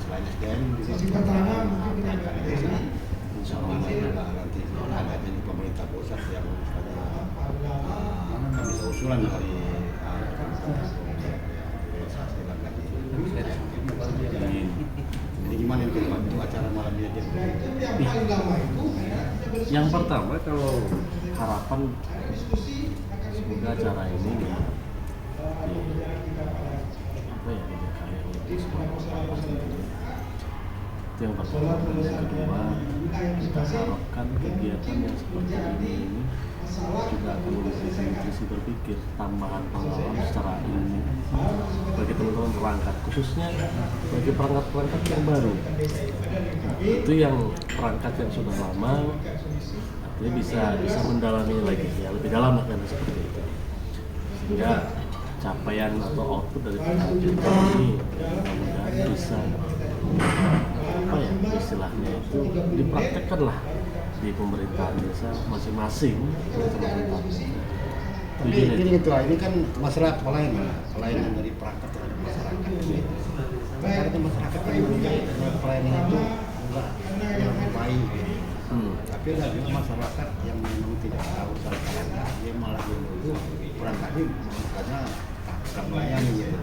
selain SDM juga perangkat desa. Insya Allah nanti ada jadi pemerintah pusat yang kami bisa usulan dari jadi gimana itu acara malam ini aja? Yang pertama kalau harapan semoga acara ini itu yang pertama. Dan yang kedua, kita harapkan kegiatan yang seperti ini juga akan memberikan nutrisi berpikir, tambahan pengalaman secara ilmu bagi teman-teman perangkat, khususnya bagi perangkat-perangkat yang baru. Itu yang perangkat yang sudah lama, artinya bisa mendalami lagi, ya lebih dalam lah kan seperti itu, sehingga capaian atau output dari perangkat ini mudah-mudahan bisa istilahnya itu dipraktekkan lah di pemerintahan desa masing-masing. Ini kan masalah pelayanan dari perangkat terhadap masyarakat. Karena masyarakat yang pelayanan itu enggak yang baik. Tapi ada juga masyarakat yang memang tidak tahu soal perangkat, dia malah dulu perangkat ini karena tak melayani gitu.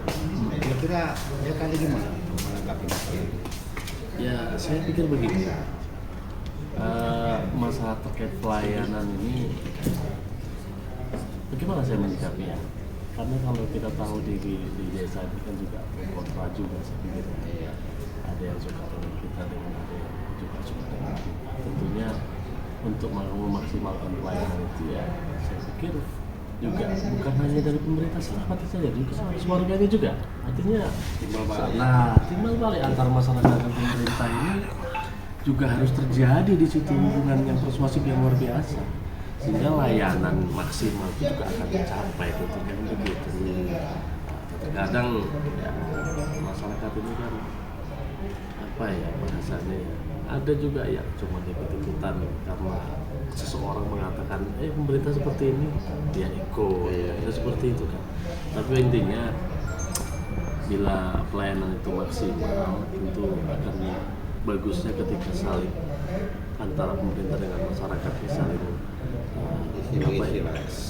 Kira-kira dia kali gimana menanggapi masalah? Ya, saya pikir begini, masalah terkait pelayanan ini bagaimana saya menyikapinya? Karena kalau kita tahu di desa ini kan juga kontra juga, saya pikir ada yang suka dengan kita, dengan ada yang juga suka dengan kita. Tentunya untuk memaksimalkan pelayanan itu ya saya pikir juga bukan hanya dari pemerintah setempat saja, juga semua warganya juga. Artinya timbal balik antar masyarakat dan pemerintah ini juga harus terjadi di situ hubungan yang persuasif yang luar biasa, sehingga layanan maksimal itu juga akan tercapai tentunya begitu. Terkadang ya, masyarakat ini kan bahasanya ada juga yang cuma ikut-ikutan karena seseorang mengatakan pemerintah seperti ini dia ikut, ya seperti itu kan. Tapi intinya bila pelayanan itu maksimal tentu akan bagusnya ketika saling antara pemerintah dengan masyarakat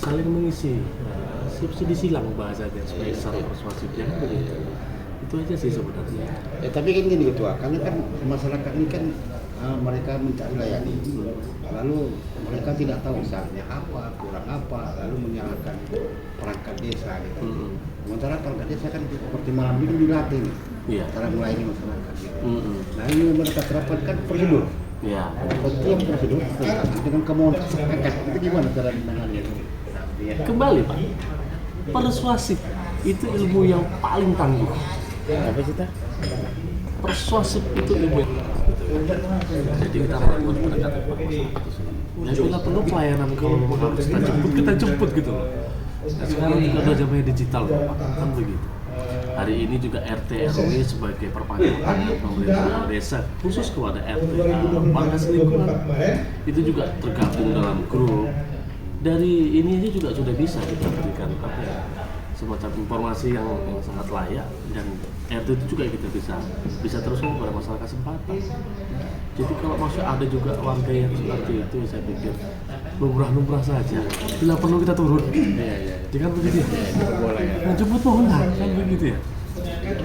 saling mengisi subsidi silang bahasanya supaya secara persuasifnya begitu. Itu aja sih sebenarnya. Tapi kan gini Ketua, karena kan masyarakat ini kan mereka minta dilayani, lalu mereka tidak tahu misalnya apa, kurang apa, lalu menyalahkan perangkat desa gitu. Sementara perangkat desa kan seperti malam ini dilatih nih, cara melayani masyarakat gitu. Nah ini mereka terapkan kan prosedur. Setiap prosedur dengan kemauan masyarakat itu gimana cara menangannya? Kembali Pak, persuasif itu ilmu yang paling tangguh. Apa sih tak? Persuasif itu ilmu. Jadi kita melakukan pendekatan kepada masyarakat itu sendiri. Ya bila perlu pelayanan kalau memang harus kita jemput gitu loh. Nah, sekarang juga ada zamannya digital kan begitu. Hari ini juga RT RW sebagai perpanjangan pemerintah desa khusus kepada RT warga lingkungan itu juga tergabung dalam grup. Dari ini aja juga sudah bisa kita berikan semacam informasi yang sangat layak, dan RT itu juga kita bisa terus kepada masyarakat sempatan. Jadi kalau masih ada juga warga yang seperti itu, saya pikir lumrah-lumrah saja. Bila perlu kita turun, jangan begitu. Boleh ya. Nah, jemput pohon lah, kan begitu ya.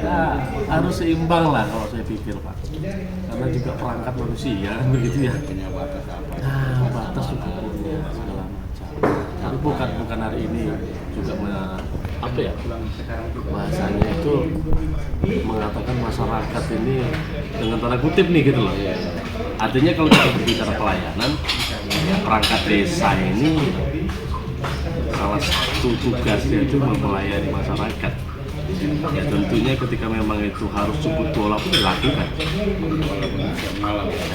Nah, harus seimbang lah kalau saya pikir Pak. Karena juga perangkat manusia kan begitu ya. Punya batas apa? Nah, batas juga punya segala macam. Tapi bukan hari ini juga bahasanya itu mengatakan masyarakat ini dengan tanda kutip nih gitu loh. Artinya kalau kita berbicara pelayanan, perangkat desa ini salah satu tugasnya itu melayani masyarakat. Ya tentunya ketika memang itu harus jemput bola pun dilakukan.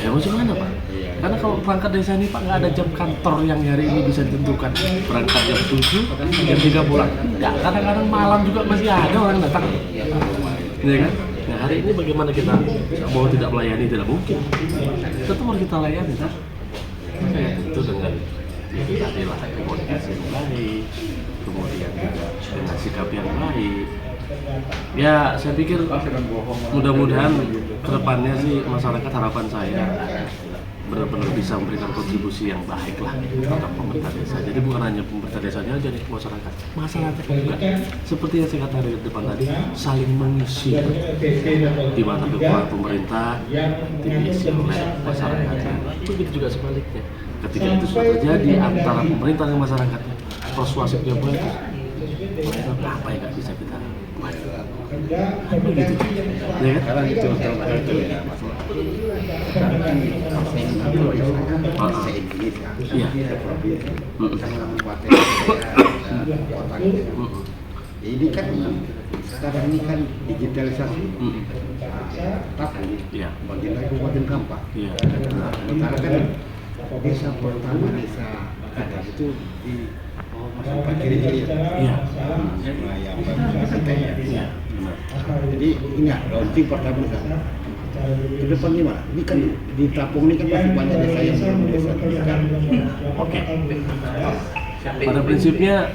Ya mau gimana Pak? Karena kalau perangkat desa ini Pak nggak ada jam kantor yang hari ini bisa ditentukan. Berangkat jam 7, jam 3 pulang. Enggak, kadang-kadang malam juga masih ada orang datang. Ya kan? Nah hari ini bagaimana kita mau tidak melayani, tidak mungkin. Tetap harus kita layani kan? Ya tentu dengan tadi lah komunikasi yang baik, kemudian juga dengan sikap yang baik. Ya, saya pikir mudah-mudahan kedepannya sih masyarakat, harapan saya benar-benar bisa memberikan kontribusi yang baik lah untuk pemerintah desa. Jadi bukan hanya pemerintah desanya aja nih, masyarakat juga seperti yang saya katakan di depan tadi, saling mengisi, di mana kekuatan pemerintah diisi oleh masyarakat. Begitu juga sebaliknya, ketika itu sudah terjadi antara pemerintah dan masyarakat, persuasifnya bagus, apa yang nggak bisa kita buat? Begitu, ya kan? Sekarang itu itu ya Mas. Sekarang kan kalau saya Indonesia, Iya. provinsi, kabupaten, kota gitu. Ini kan sekarang ini kan digitalisasi, tapi Iya. bagian dari kabupaten Kampak. Iya. Nah, sementara kan desa pertama desa kita itu di Pak kiri-kiri. Iya. Nah, yang kita ya. Iya, benar. Jadi ini launching pertama kan. Ke depan gimana? Ini kan di Tapung ini kan masih banyak desa yang belum desa pendidikan. Oke. Pada prinsipnya,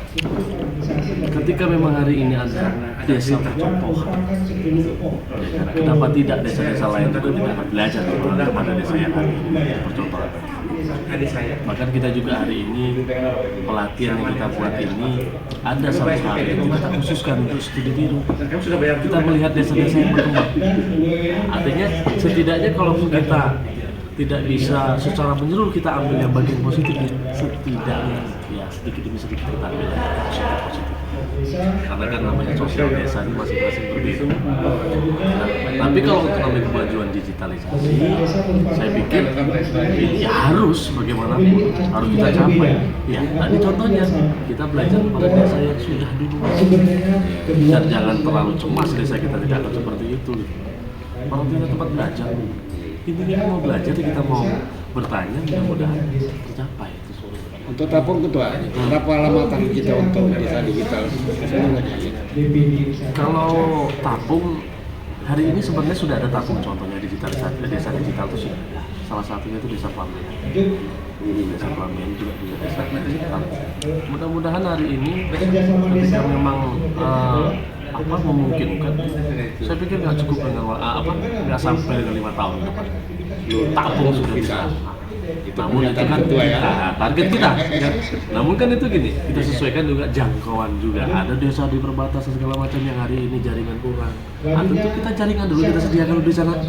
ketika memang hari ini ada desa percontohan, ya, kenapa tidak desa-desa lain juga dapat belajar kepada desa yang hari ini percontohan? Bahkan kita juga hari ini pelatihan yang kita buat ini ada satu hari yang kita khususkan untuk studi biru. Kita melihat desa-desa yang berkembang. Artinya setidaknya kalaupun kita tidak bisa secara menyeluruh kita ambil yang bagian positifnya, setidaknya ya sedikit demi sedikit kita ambil yang positif. Karena kan namanya sosial desa ini masing-masing berbeda. Nah, tapi kalau untuk ambil kemajuan digitalisasi, saya pikir ini harus bagaimanapun harus kita capai. Ya, tadi contohnya kita belajar pada desa yang sudah dulu. Dan jangan terlalu cemas desa kita tidak akan seperti itu. Orang punya tempat belajar. Intinya kita mau belajar, kita mau bertanya, mudah-mudahan tercapai itu. Untuk Tapung Ketua, berapa lama target kita untuk desa digital? Kalau Tapung hari ini sebenarnya sudah ada Tapung, contohnya digitalisasi desa digital itu sudah ada. Salah satunya itu desa Plamien. Desa Plamien juga desa digital. Mudah-mudahan hari ini ketika memang memungkinkan, saya pikir nggak cukup dengan nggak sampai dengan 5 tahun depan. Tapung sudah bisa. Namun itu kan target kita. Namun kan itu gini, kita sesuaikan juga jangkauan juga. Ada desa di perbatasan segala macam yang hari ini jaringan kurang. Tentu kita jaringan dulu, kita sediakan dulu di sana.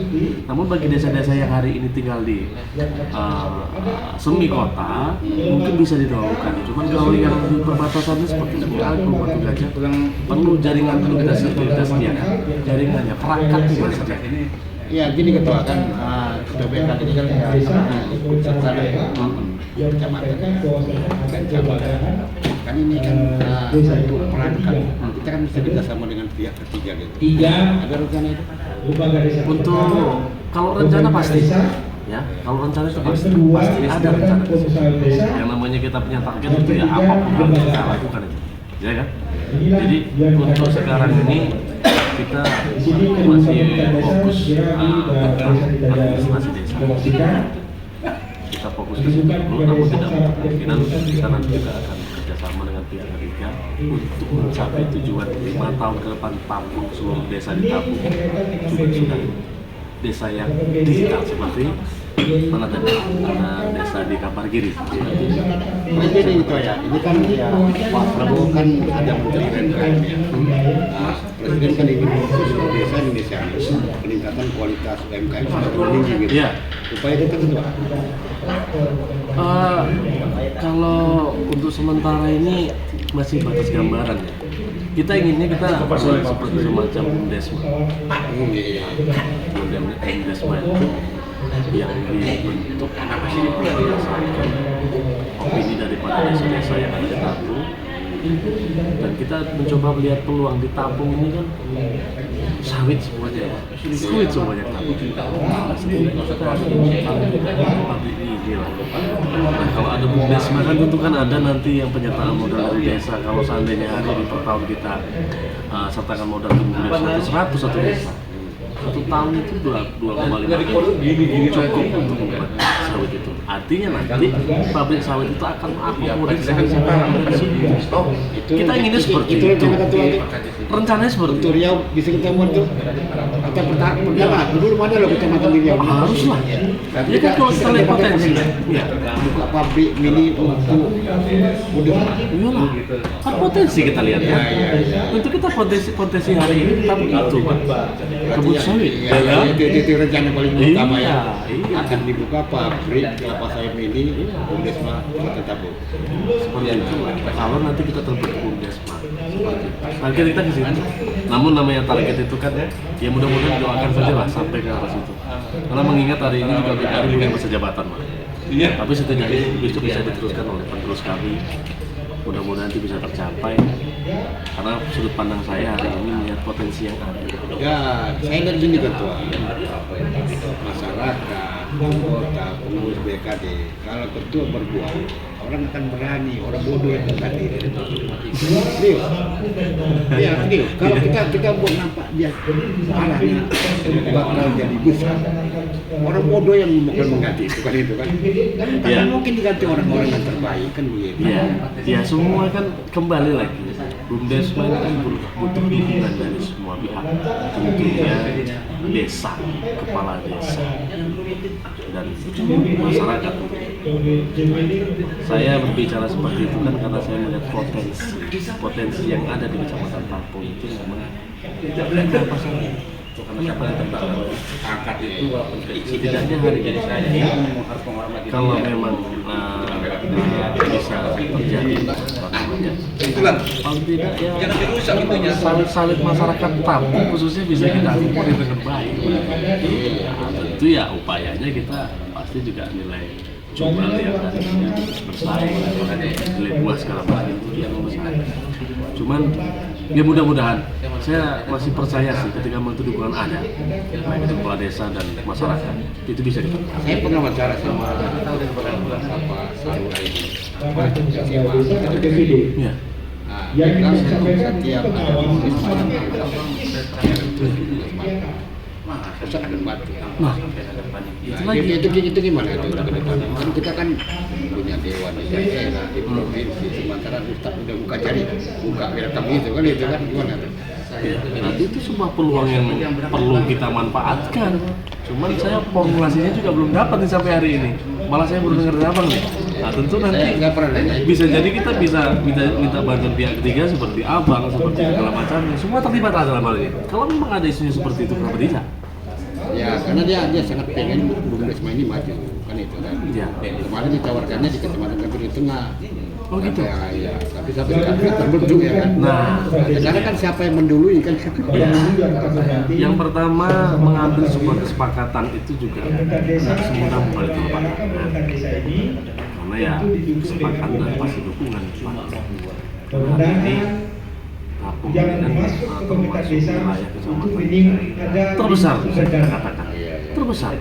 Namun bagi desa-desa yang hari ini tinggal di semi kota, mungkin bisa didahulukan. Cuman kalau yang di perbatasannya seperti Sungai Agung, Batu Gajah, perlu jaringan dulu kita sediakan. Jaringannya, perangkat juga sediakan. Ya gini Ketua kan Ketua BK ini kan ikut serta kecamatan dan cabang kan ini kan satu perangkat kita kan bisa kerjasama dengan pihak ketiga gitu. Ada rencana itu? Untuk kalau rencana pasti ya, kalau rencana itu pasti ada rencana. Yang namanya kita punya target itu ya apapun harus kita lakukan itu, ya kan? Jadi untuk sekarang ini kita masih fokus administrasi desa. Kita fokus ke situ dulu, namun tidak kemungkinan kita nanti juga akan bekerjasama dengan pihak ketiga untuk mencapai tujuan 5 tahun ke depan Tapung, seluruh desa di Tapung juga sudah desa yang digital seperti mana tadi ada desa di Kapargiri. Jadi itu ya, ini kan ya Pak Prabowo kan ada menteri renderan ya. Presiden kan ingin fokus ke desa Indonesia, peningkatan kualitas UMKM semakin meninggi gitu. Iya. Upaya itu Ketua. Kalau untuk sementara ini masih batas gambaran ya. Kita inginnya kita seperti semacam BUMDesma. BUMDesma yang dibentuk berdasarkan opini daripada desa-desa yang ada di Tapung, dan kita mencoba melihat peluang di Tapung ini kan sawit semuanya, sawit semuanya Tapung. Pabrik ini lah. Nah, kalau ada BUMDesma kan tentu kan ada nanti yang penyertaan modal dari desa. Kalau seandainya hari ini per tahun kita sertakan modal ke BUMDesma 100 satu desa. 1 tahun itu 2,5 cukup untuk membuat sawit itu. Artinya nanti pabrik sawit itu akan akomodir sawit-sawit yang ada di sini. Kita inginnya seperti itu. Rencananya seperti Untuk Riau bisa kita buat tuh. Kita pertama dulu mana loh kecamatan di Riau. haruslah. Ya kan kalau kita lihat potensi, ya. Buka pabrik mini untuk udah. Iyalah, kan potensi kita lihat ya. Untuk kita potensi hari ini kita begitu kan. Kebun sawit. Ya, itu rencana paling utama ya. Iya. Akan dibuka pabrik kelapa sawit mini, Bumdesma tetap bu. Seperti itu. Kalau nanti kita terbentuk Bumdesma, target kita ke situ. Namun namanya target itu kan ya mudah-mudahan doakan saja lah sampai ke arah situ. Karena mengingat hari ini juga BKD bukan masa jabatan, Pak. Tapi setidaknya itu bisa diteruskan oleh penerus kami. Mudah-mudahan itu bisa tercapai. Karena sudut pandang saya hari ini melihat potensi yang ada. Ya, saya lihat gini ketua. Masyarakat, anggota, pengurus BKD, kalau ketua berbuat, orang akan berani, orang bodoh yang akan diri. Ya, kalau kita buat nampak dia arahnya bakal jadi besar. Orang bodoh yang bakal mengganti itu kan kan mungkin diganti orang-orang yang terbaik kan begitu. Ya semua kan kembali lagi. Bumdesma ini kan butuh dukungan dari semua pihak, tentunya desa, kepala desa, dan masyarakat. Saya berbicara seperti itu kan karena saya melihat potensi yang ada di Kecamatan Tampo itu memang tidak pasangan. Karena siapa yang terbaik angkat itu walaupun kecil, setidaknya hari ini saya kalau memang bisa terjadi paling tidak ya salit masyarakat Tampo khususnya bisa kita akomodir dengan baik. Tentu ya upayanya kita pasti juga nilai jual yang harusnya bersaing, nilai buah segala macam itu yang bersaing. Cuman ya mudah-mudahan saya masih percaya sih ketika itu dukungan ada baik itu kepala desa dan masyarakat itu bisa diperlukan. Saya pernah bicara sama Sarura ini. Ya. Dia bilang setiap ada pusat akan bantu. Nah, itu gimana itu ke depan? Kan kita kan punya dewan di daerah, di provinsi, sementara Ustaz udah buka welcome gitu kan gimana tuh? Ya, nanti itu sebuah peluang yang perlu kita manfaatkan. Cuman saya formulasinya juga belum dapat nih sampai hari ini. Malah saya baru dengar dari abang nih. Nah tentu nanti bisa jadi kita bisa minta bantuan pihak ketiga seperti abang, seperti segala macamnya. Semua terlibat dalam hal ini. Kalau memang ada isunya seperti itu, kenapa tidak? Ya karena dia sangat pengen Bumdesma ini maju kan itu kan. Ya. Kemarin ditawarkannya di Kecamatan Kapur di Tengah. Oh gitu. Ya, tapi sampai sekarang terbentuk ya kan. Nah, sekarang kan siapa yang mendului kan? Yang pertama mengambil sebuah kesepakatan itu juga tidak semudah memulai terlepas. Karena ya kesepakatan dan pasti dukungan. Nah, ini Kampung ini termasuk wilayah kecamatan terbesar, saya katakan terbesar.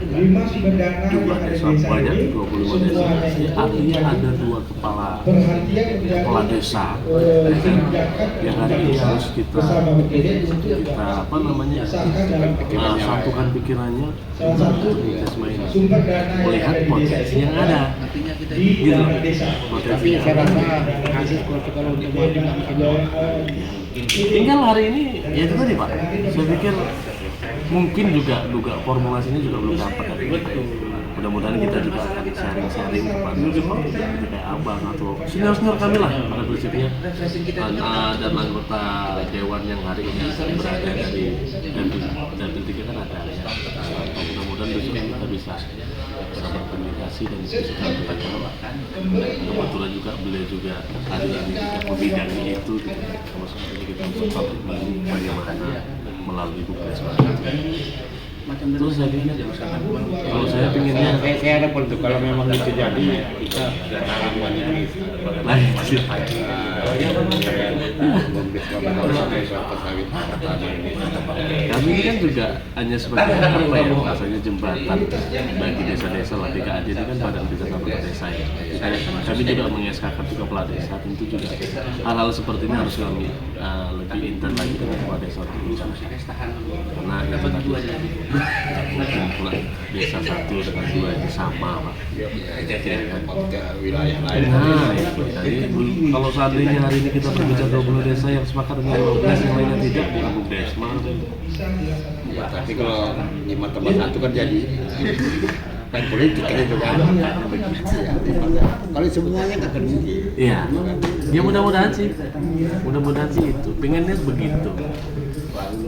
Jumlah desa banyak 25 desa. Artinya ada 2 kepala desa yang hari ini harus kita satukan pikirannya untuk Bumdesma ini melihat potensi yang ada. Gitu. Tapi saya rasa hasil kalau untuk tinggal hari ini ya itu tadi Pak. Saya pikir mungkin juga formulasinya juga belum dapat hari ini. Mudah-mudahan kita juga akan sharing-sharing kepada seperti kayak abang atau senior kami lah pada prinsipnya dan anggota dewan yang hari ini berada dari dan tiga kan ada ya. Mudah-mudahan besok kita bisa berkomunikasi dan diskusi kita kebetulan juga beliau juga hari ini juga membidangi itu sama seperti kita untuk pabrik ini bagaimana melalui Bumdesma. Terus saya pikir kalau saya pinginnya saya ada untuk kalau memang itu jadi kita harapan ini lain sih. Kami ini kan juga hanya sebagai apa ya rasanya jembatan bagi desa-desa lah. BKD ini kan badan kerjasama desa ya. Kami juga mengeskakan juga kepala desa, tentu juga hal-hal seperti ini harus kami lebih intens lagi dengan kepala desa untuk karena itu kita tadi kumpulan desa 1 dengan 2 itu sama Pak. Ya kan? Wilayah lain. Nah, jadi kalau seandainya hari ini kita berbicara 20 desa yang sepakat dengan 15 yang lainnya tidak, bukan Bumdesma. Ya, tapi kalau 5 tambah 1 kan jadi kan politik kan itu kan begitu ya. Kalau semuanya nggak akan mungkin. Iya. Ya mudah-mudahan sih itu. Pengennya begitu.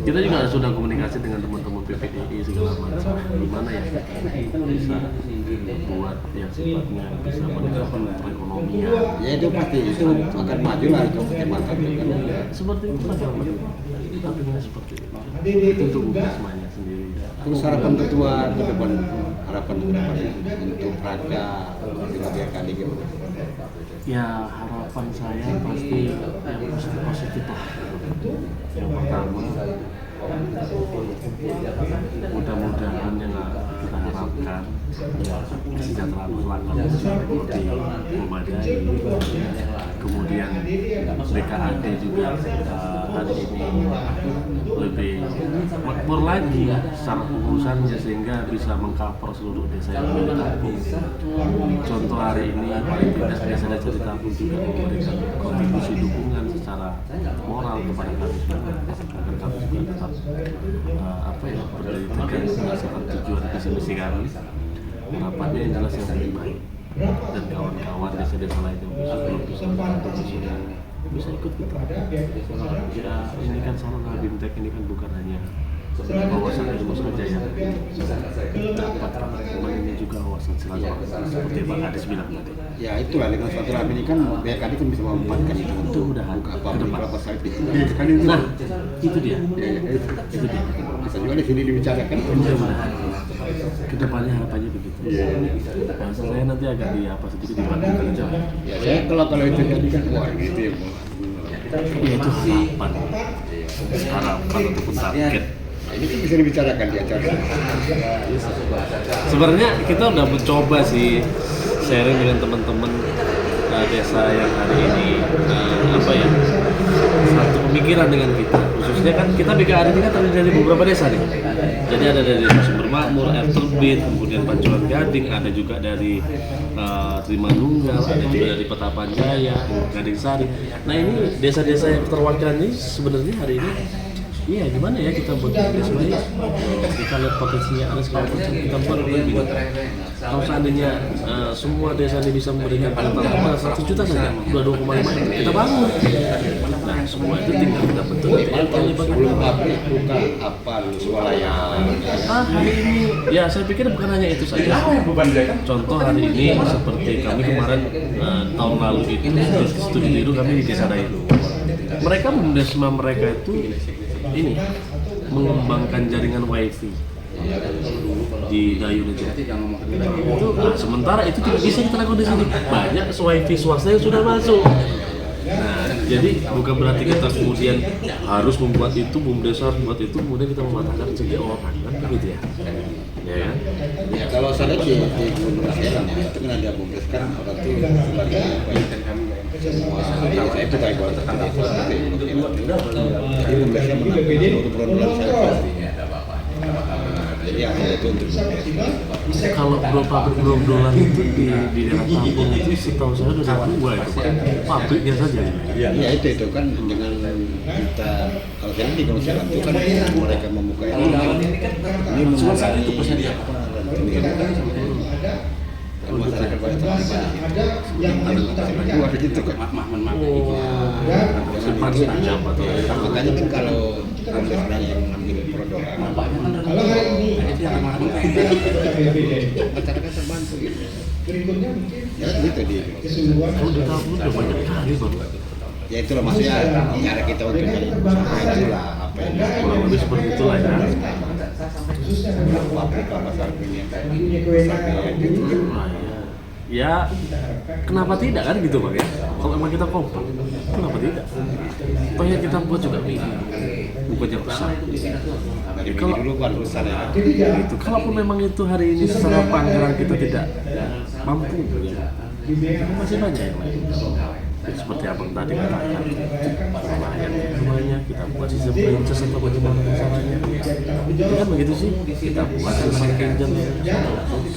Kita juga sudah komunikasi dengan teman-teman PPDI segala macam. Gimana ya kita bisa buat yang sifatnya bisa meningkatkan perekonomian. Ya itu pasti itu akan maju lah itu kecamatan itu kan. Seperti itu lah kalau kita pengen seperti itu untuk Bumdesmanya sendiri. Terus harapan ketua ke depan, harapan ke depan untuk Praga wilayah kali gitu. Ya harapan saya pasti yang positif lah. Yang pertama mudah-mudahan yang kita harapkan ya kesejahteraan masyarakat lebih memadai, kemudian BKAD juga hari ini lebih makmur lagi secara pengurusannya sehingga bisa mengcover seluruh desa yang ada di kampung. Contoh hari ini paling tidak desa-desa di kampung juga memberikan kontribusi dukungan secara moral kepada kami semua agar kami juga tetap berdiri tegak berdasarkan tujuan visi misi kami. Harapannya yang jelas yang lebih baik dan kawan-kawan desa-desa lain yang belum bisa berkontribusi bisa ikut kita. Ya ini kan sarana BIMTEK ini kan bukan hanya wawasan ilmu saja yang dapatkan, namun ini juga wawasan silaturahmi seperti Pak Kades bilang tadi. Ya itulah dengan silaturahmi ini kan BKAD kan bisa memanfaatkan itu untuk mudah-mudahan beberapa site itu. Nah itu dia. Itu dia. Bisa juga di sini dibicarakan. Mudah-mudahan kedepannya harapannya begitu. Bahasa saya nanti agak sedikit dibantu aja. Ya saya kalau itu tadi kan wah gitu ya. Ya itu harapan ataupun target. Ini kan bisa dibicarakan di acara. Sebenarnya kita udah mencoba sih sharing dengan teman-teman desa yang hari ini satu pemikiran dengan kita. Khususnya kan kita BKAD ini kan terdiri dari beberapa desa nih. Jadi ada dari Sumber Makmur, Air Terbit, kemudian Pancuran Gading, ada juga dari Trimanunggal, ada juga dari Petapan Jaya, Gading Sari. Nah ini desa-desa yang terwakil ini sebenarnya hari ini iya gimana ya kita buat sebenarnya kita lihat potensinya ada segala macam kita buat lebih. Kalau seandainya semua desa ini bisa memberikan tambahan 100 juta saja 22,5 kita bangun. Nah semua itu tinggal kita bentuk nanti sebelum pabrik buka apa swalayan. Hari ini ya saya pikir bukan hanya itu saja. Contoh hari ini seperti kami kemarin tahun lalu itu studi tiru kami di Desa Dayu. Mereka Bumdesma mereka itu ini mengembangkan jaringan wifi di Dayu itu. Sementara itu tidak bisa kita lakukan di sini. Banyak wifi swasta yang sudah masuk. Nah, jadi bukan berarti kita kemudian harus membuat itu, Bumdesma membuat itu, kemudian kita mematahkan rezeki orang kan begitu ya? Ya kan? Ya kalau saya di Gunung Selan ya, itu kan ada Bumdes kan orang itu sebagai semua saya itu kayak buat terkait jadi Bumdesnya menampilkan seluruh program saya. Jadi ada itu untuk kalau pabrik itu di daerah kampung itu setahu saya udah sampai 2 itu Pak. Pabriknya saja. Ya itu kan dengan kita kalau saya di Gunung Selan itu kan mereka membuka ini membuka itu pasti dia masyarakat banyak ada gitu kan makanya kan kalau Bumdesnya yang mengambil produk masyarakat terbantu gitu ya gitu dia kalau di kampung udah banyak kali Bang. Ya itulah maksudnya cara kita untuk jadi usaha itulah apa yang kurang lebih seperti itulah ya. pabrik apa sarbinya Ya, kenapa tidak kan gitu Bang ya? Kalau emang kita kompak, kenapa tidak? Tohnya kita buat juga bukan yang besar. dari kalau dulu baru besar ya. Itu kalaupun memang itu hari ini secara anggaran kita tidak mampu, ya, masih banyak yang lain. Ya, seperti abang tadi katakan, lumayan namanya kita buat sistem princess atau bagaimana caranya. Ya kan begitu sih, kita buat simpan pinjam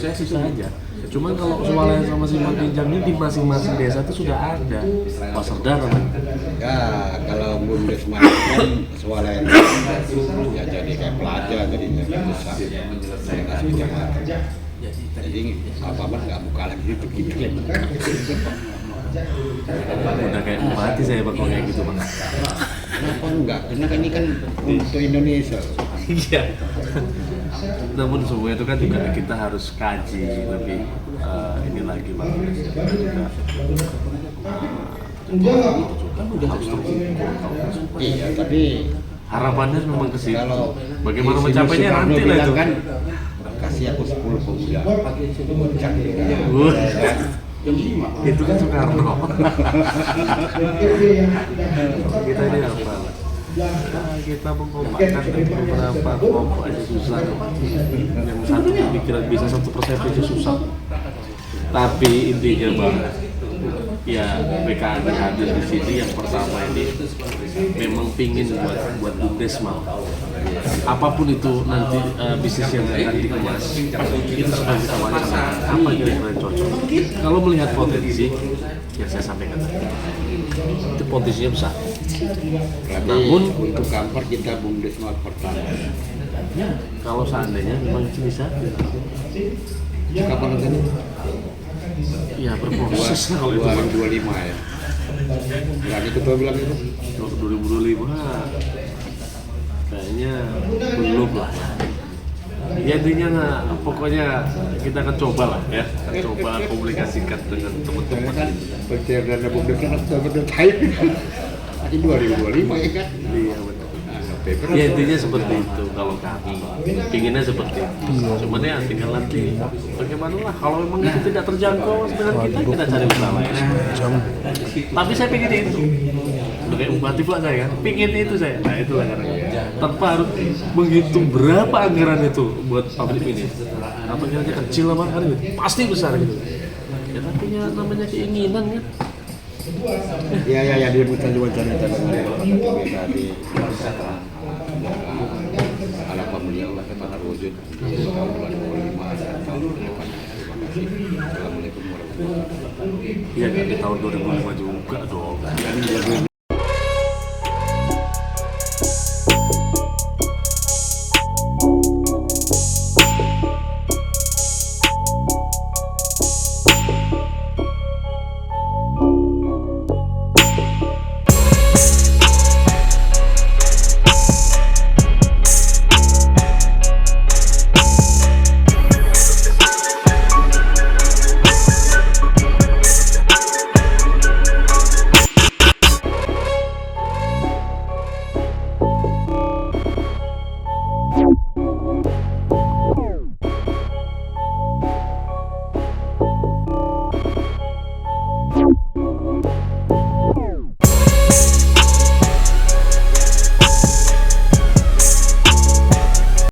saya susah aja. Cuman kalau swalayan sama simpan pinjamnya di masing-masing desa itu sudah ada pasar darah. Ya kalau Bundesman kan swalayan ya jadi kayak pelajar jadinya besar. Saya nggak pinjam. Jadi apa-apa nggak buka lagi itu gitu. Udah kayak mati saya bakal kayak gitu, Pak. Kenapa enggak? Karena kan ini kan untuk Indonesia. Iya. Namun semua itu kan juga kita harus kaji lebih ini lagi, Pak. Kita juga harus terukur. Iya, tapi harapannya memang ke situ. kalau Bagaimana Isi mencapainya Soekarno nanti lah bilang itu. Kan, kasih aku 10 pemuda. Bocah Wah. Itu kan Soekarno. Kita ini apa? Kita mengobatkan beberapa kelompok aja susah. Yang satu pikiran bisa 1% aja susah. Tapi intinya Bang, ya PKN hadir di sini yang pertama ini memang pingin buat Bundesman. Apapun itu nanti bisnis yang akan dikemas itu sudah kita wacanakan apa kira-kira yang cocok. Kalau melihat potensi yang saya sampaikan tadi, itu potensinya besar. Namun untuk Kampar kita Bundesman pertama. Ya, kalau seandainya memang itu bisa. Kapan nanti? Ya berproses lah kalau itu. 2025 ya. Berani ketua bilang itu. 2025 kayaknya belum lah. Ya intinya nah, pokoknya kita akan coba lah ya, coba komunikasikan dengan teman-teman. Kan percaya dana Bundesman Oktober dan Thailand. Nanti 2025 ya kan? Iya betul. Ya intinya seperti itu kalau kami pinginnya seperti itu. Cuman ya tinggal nanti bagaimana lah kalau memang itu tidak terjangkau dengan kita cari usaha lain. Tapi saya pingin itu. Udah kayak bupati Pak saya kan, pingin itu saya. Nah itulah karena tanpa harus menghitung berapa anggaran itu buat pabrik ini. Apa kira-kira kecil apa kan gitu, pasti besar gitu. Ya tapi ya namanya keinginan kan. Ya dia bukan cuma cari tadi ala pembeli Allah kepada wujud tahun 2005 dan tahun depan. Terima kasih. Assalamualaikum warahmatullahi wabarakatuh. Iya kan di tahun 2005 juga dong. Kan 2005